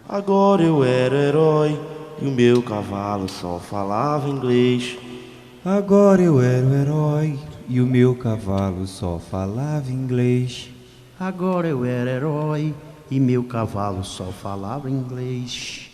Agora eu era herói e o meu cavalo só falava inglês. Agora eu era o herói e o meu cavalo só falava inglês. Agora eu era herói e meu cavalo só falava inglês.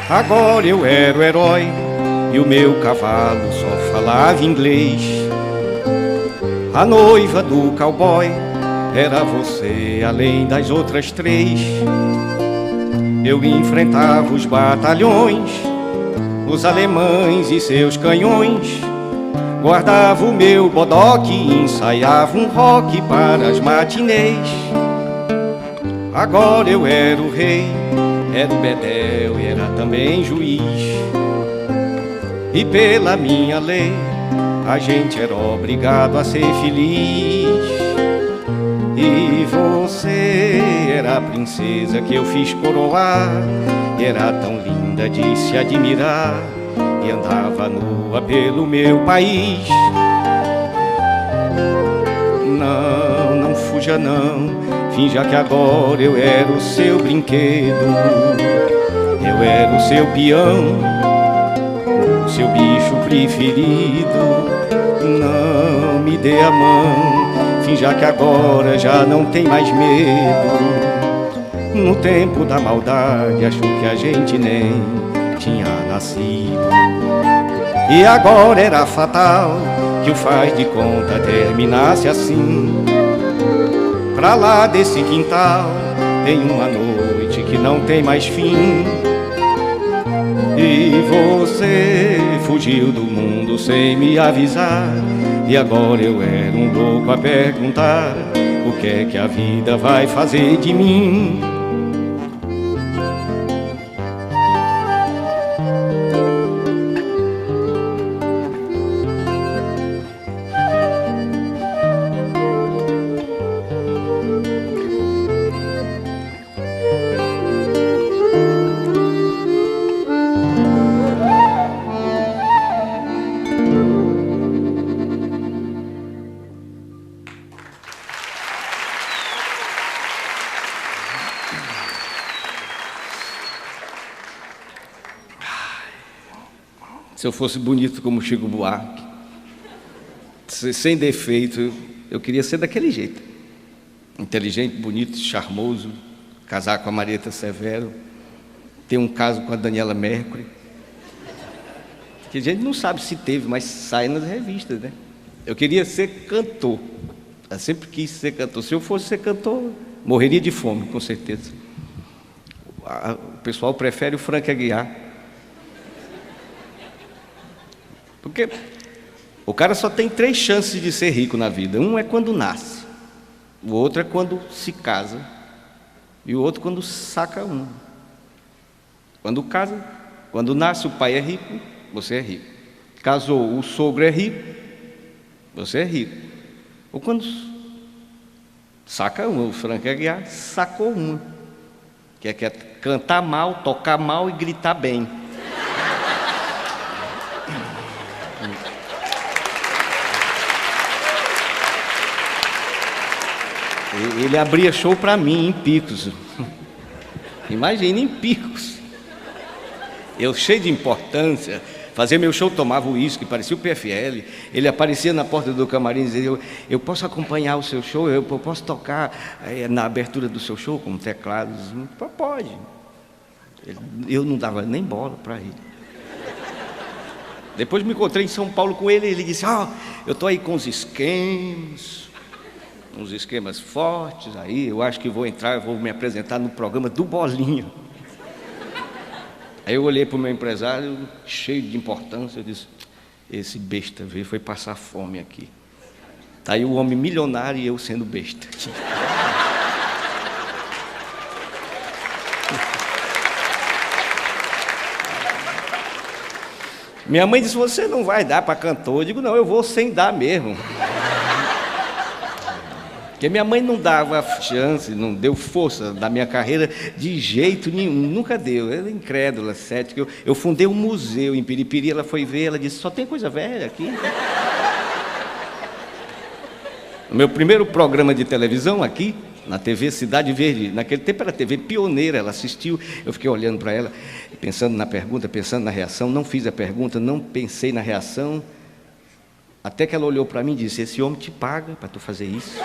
Agora eu era o herói e o meu cavalo só falava inglês. A noiva do cowboy era você, além das outras três. Eu enfrentava os batalhões, os alemães e seus canhões. Guardava o meu bodoque e ensaiava um rock para as matinês. Agora eu era o rei, era o bedel e era também juiz. E pela minha lei a gente era obrigado a ser feliz. E você era a princesa que eu fiz coroar, e era tão linda de se admirar, e andava nua pelo meu país. Não, não fuja não, finja que agora eu era o seu brinquedo. Eu era o seu peão, o seu bicho preferido. Não me dê a mão, finja que agora já não tem mais medo. No tempo da maldade achou que a gente nem tinha nascido. E agora era fatal que o faz de conta terminasse assim. Pra lá desse quintal tem uma noite que não tem mais fim. E você fugiu do mundo sem me avisar, e agora eu era um louco a perguntar o que é que a vida vai fazer de mim. Se eu fosse bonito como Chico Buarque, sem defeito, eu queria ser daquele jeito. Inteligente, bonito, charmoso, casar com a Marieta Severo, ter um caso com a Daniela Mercury. Que a gente não sabe se teve, mas sai nas revistas, né? Eu queria ser cantor. Eu sempre quis ser cantor. Se eu fosse ser cantor, morreria de fome, com certeza. O pessoal prefere o Frank Aguiar. Porque o cara só tem 3 chances de ser rico na vida. Um é quando nasce, o outro é quando se casa, e o outro quando saca um. Quando nasce o pai é rico, você é rico. Casou, o sogro é rico, você é rico. Ou quando saca um, o Frank Aguiar sacou uma, que é cantar mal, tocar mal e gritar bem. Ele abria show para mim em Picos. Imagina, em Picos. Eu cheio de importância, fazia meu show, tomava uísque, parecia o PFL. Ele aparecia na porta do camarim e dizia: eu posso acompanhar o seu show? Eu posso tocar na abertura do seu show com teclados? Pode. Eu não dava nem bola para ele. Depois me encontrei em São Paulo com ele e ele disse: eu estou aí com os esquemas, uns esquemas fortes aí, eu acho que vou entrar, vou me apresentar no programa do Bolinha. Aí eu olhei para o meu empresário, cheio de importância, eu disse: esse besta veio, foi passar fome aqui. Tá aí o homem milionário e eu sendo besta. Minha mãe disse: você não vai dar para cantor? Eu digo: não, eu vou sem dar mesmo. Porque minha mãe não dava chance, não deu força da minha carreira de jeito nenhum, nunca deu. Ela é incrédula, cética. Eu fundei um museu em Piripiri, ela foi ver, ela disse, só tem coisa velha aqui. O meu primeiro programa de televisão aqui, na TV Cidade Verde, naquele tempo era TV pioneira, ela assistiu, eu fiquei olhando para ela, pensando na pergunta, pensando na reação, não fiz a pergunta, não pensei na reação, até que ela olhou para mim e disse, esse homem te paga para tu fazer isso.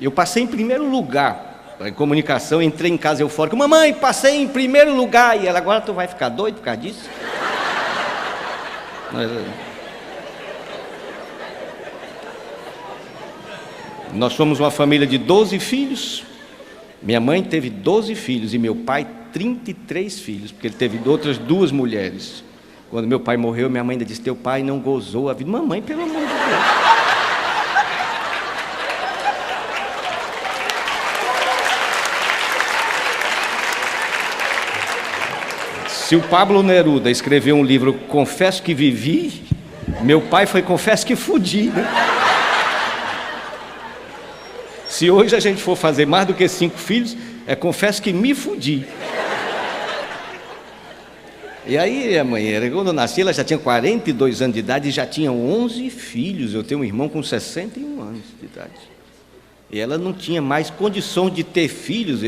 Eu passei em primeiro lugar em comunicação, entrei em casa eufórica, mamãe, passei em primeiro lugar, e ela, agora tu vai ficar doido por causa disso? Nós somos uma família de 12 filhos, minha mãe teve 12 filhos e meu pai 33 filhos, porque ele teve outras 2 mulheres. Quando meu pai morreu, minha mãe ainda disse, teu pai não gozou a vida. Mamãe, pelo amor de Deus. Se o Pablo Neruda escreveu um livro, Confesso que Vivi, meu pai foi Confesso que Fudi, né? Se hoje a gente for fazer mais do que 5 filhos, é Confesso que me fudi. E aí, a mãe, quando eu nasci, ela já tinha 42 anos de idade e já tinha 11 filhos. Eu tenho um irmão com 61 anos de idade. E ela não tinha mais condição de ter filhos.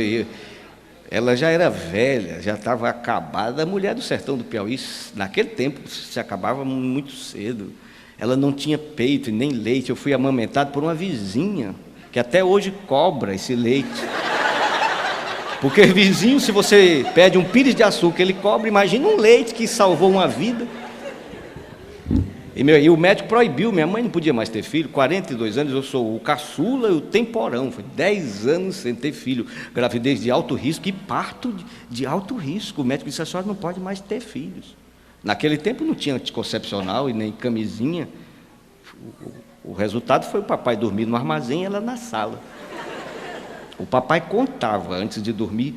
Ela já era velha, já estava acabada. A mulher do sertão do Piauí, naquele tempo, se acabava muito cedo. Ela não tinha peito e nem leite. Eu fui amamentado por uma vizinha, que até hoje cobra esse leite. Porque vizinho, se você pede um pires de açúcar, ele cobra, imagina um leite que salvou uma vida. E o médico proibiu, minha mãe não podia mais ter filho, 42 anos, eu sou o caçula e o temporão, foi 10 anos sem ter filho, gravidez de alto risco e parto de alto risco. O médico disse, a senhora não pode mais ter filhos. Naquele tempo não tinha anticoncepcional e nem camisinha. O resultado foi o papai dormir no armazém e ela na sala. O papai contava, antes de dormir,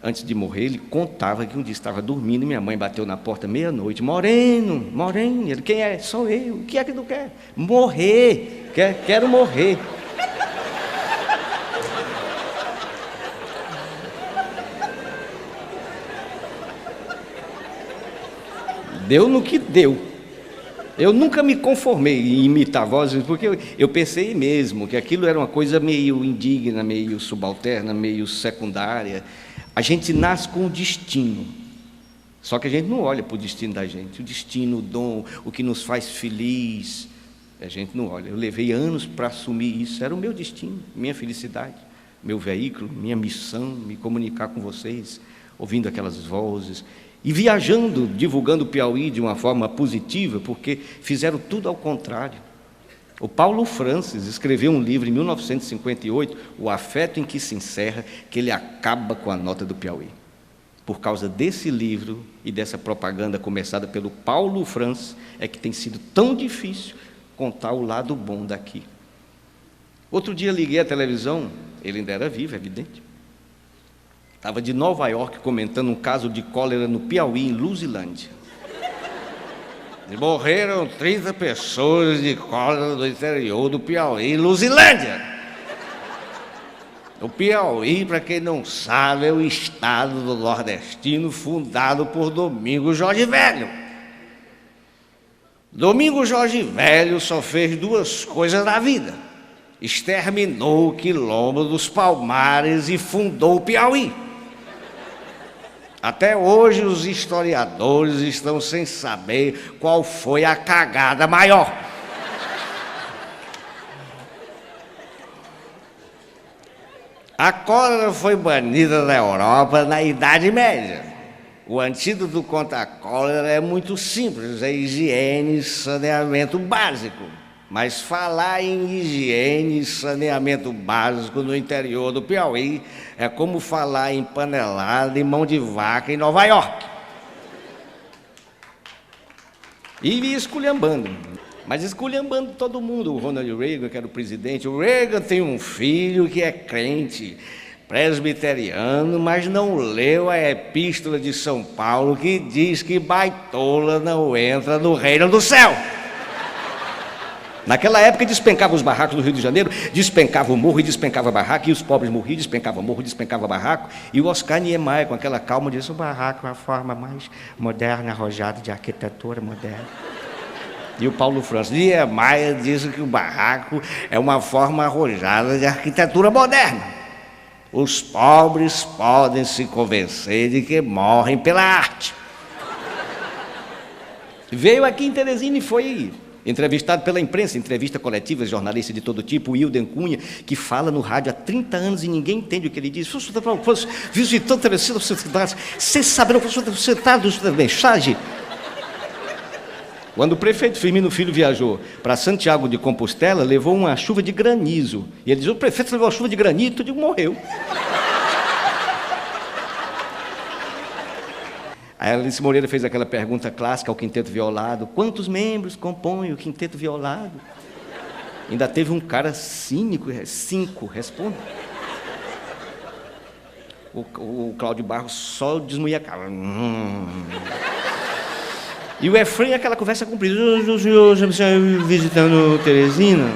antes de morrer, ele contava que um dia estava dormindo e minha mãe bateu na porta meia-noite. Moreno, Moreno. Ele, quem é? Sou eu. O que é que tu quer? Morrer. Quero morrer. Deu no que deu. Eu nunca me conformei em imitar vozes, porque eu pensei mesmo que aquilo era uma coisa meio indigna, meio subalterna, meio secundária. A gente nasce com o destino, só que a gente não olha para o destino da gente. O destino, o dom, o que nos faz feliz, a gente não olha. Eu levei anos para assumir isso, era o meu destino, minha felicidade, meu veículo, minha missão, me comunicar com vocês, ouvindo aquelas vozes. E viajando, divulgando o Piauí de uma forma positiva, porque fizeram tudo ao contrário. O Paulo Francis escreveu um livro em 1958, O Afeto em que se Encerra, que ele acaba com a nota do Piauí. Por causa desse livro e dessa propaganda começada pelo Paulo Francis, é que tem sido tão difícil contar o lado bom daqui. Outro dia liguei a televisão, ele ainda era vivo, é evidente. Estava de Nova York comentando um caso de cólera no Piauí, em Luzilândia. E morreram 30 pessoas de cólera do interior do Piauí, em Luzilândia. O Piauí, para quem não sabe, é o estado do nordestino fundado por Domingos Jorge Velho. Domingos Jorge Velho só fez 2 coisas na vida. Exterminou o quilombo dos Palmares e fundou o Piauí. Até hoje os historiadores estão sem saber qual foi a cagada maior. A cólera foi banida na Europa na Idade Média. O antídoto contra a cólera é muito simples, é higiene e saneamento básico. Mas falar em higiene e saneamento básico no interior do Piauí é como falar em panelada e mão de vaca em Nova York. E me esculhambando, mas esculhambando todo mundo. O Ronald Reagan, que era o presidente, o Reagan tem um filho que é crente, presbiteriano, mas não leu a Epístola de São Paulo, que diz que baitola não entra no reino do céu. Naquela época despencava os barracos do Rio de Janeiro, despencava o morro e despencava a barraca, e os pobres morriam, despencava o morro, despencava a barraco, e o Oscar Niemeyer, com aquela calma, disse: o barraco é a forma mais moderna, arrojada de arquitetura moderna. E o Paulo Francis Niemeyer disse que o barraco é uma forma arrojada de arquitetura moderna. Os pobres podem se convencer de que morrem pela arte. Veio aqui em Teresina e foi entrevistado pela imprensa, entrevista coletiva, jornalista de todo tipo, o Hilden Cunha, que fala no rádio há 30 anos e ninguém entende o que ele diz. Visitando Teresina, você sabe, você está na mensagem? Quando o prefeito Firmino Filho viajou para Santiago de Compostela, levou uma chuva de granizo. E ele diz: o prefeito levou uma chuva de granizo e morreu. Aí a Alice Moreira fez aquela pergunta clássica ao quinteto violado: quantos membros compõem o quinteto violado? Ainda teve um cara cínico: 5, responda. O Cláudio Barros só desmunhecava. E o Efraim, aquela conversa comprida: o senhor visitando Teresina?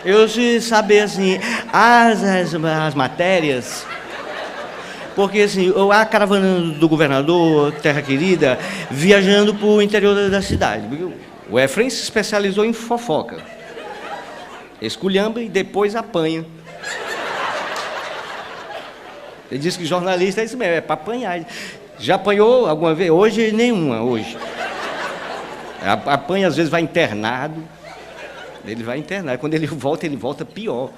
Eu se saber assim, as matérias. Porque assim, a caravana do governador, terra querida, viajando para o interior da cidade. O Efraim se especializou em fofoca. Esculhamba e depois apanha. Ele disse que jornalista é isso mesmo, é para apanhar. Já apanhou alguma vez? Hoje, nenhuma, hoje. Apanha, às vezes vai internado. Ele vai internado. Quando ele volta pior.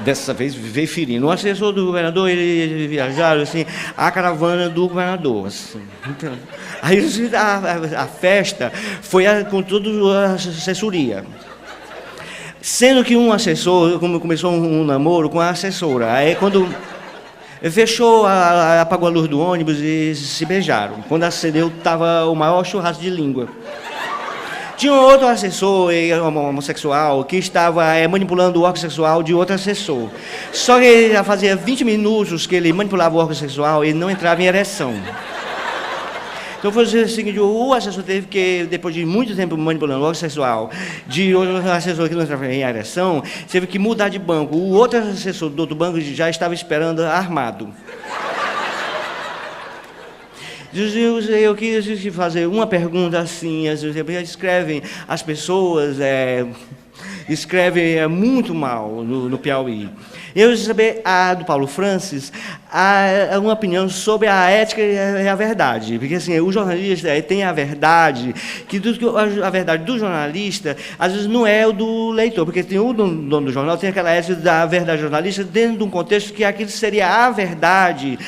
Dessa vez veio ferindo. O assessor do governador, ele viajaram assim, a caravana do governador. Assim. Então, aí a festa foi com toda a assessoria. Sendo que um assessor, como começou um namoro com a assessora, aí quando fechou, apagou a luz do ônibus e se beijaram. Quando acendeu, estava o maior churrasco de língua. Tinha um outro assessor homossexual que estava manipulando o órgão sexual de outro assessor. Só que já fazia 20 minutos que ele manipulava o órgão sexual e ele não entrava em ereção. Então foi o seguinte: o assessor teve que, depois de muito tempo manipulando o órgão sexual de outro assessor que não entrava em ereção, teve que mudar de banco. O outro assessor do outro banco já estava esperando armado. Eu quis fazer uma pergunta assim: escrevem as pessoas, escrevem muito mal no Piauí. Eu quis saber do Paulo Francis uma opinião sobre a ética e a verdade, porque assim, o jornalista tem a verdade, que a verdade do jornalista às vezes não é o do leitor, porque tem o dono do jornal, tem aquela ética da verdade jornalista dentro de um contexto que aquilo seria a verdade,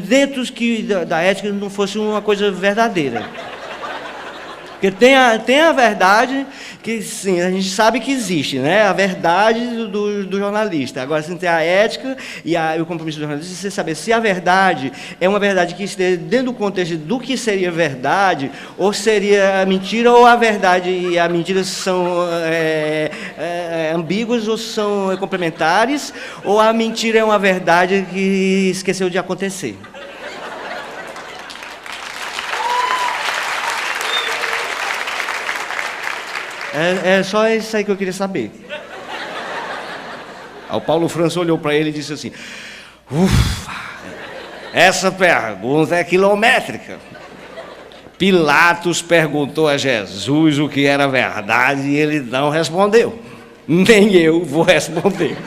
dentro da ética não fosse uma coisa verdadeira. Porque tem a verdade, que sim, a gente sabe que existe, né? A verdade do jornalista. Agora, assim, tem a ética e o compromisso do jornalista, você saber se a verdade é uma verdade que esteja dentro do contexto do que seria verdade, ou seria a mentira, ou a verdade e a mentira são ambíguas ou são complementares, ou a mentira é uma verdade que esqueceu de acontecer. É só isso aí que eu queria saber. Aí o Paulo Francis olhou para ele e disse assim: ufa, essa pergunta é quilométrica. Pilatos perguntou a Jesus o que era verdade e ele não respondeu. Nem eu vou responder.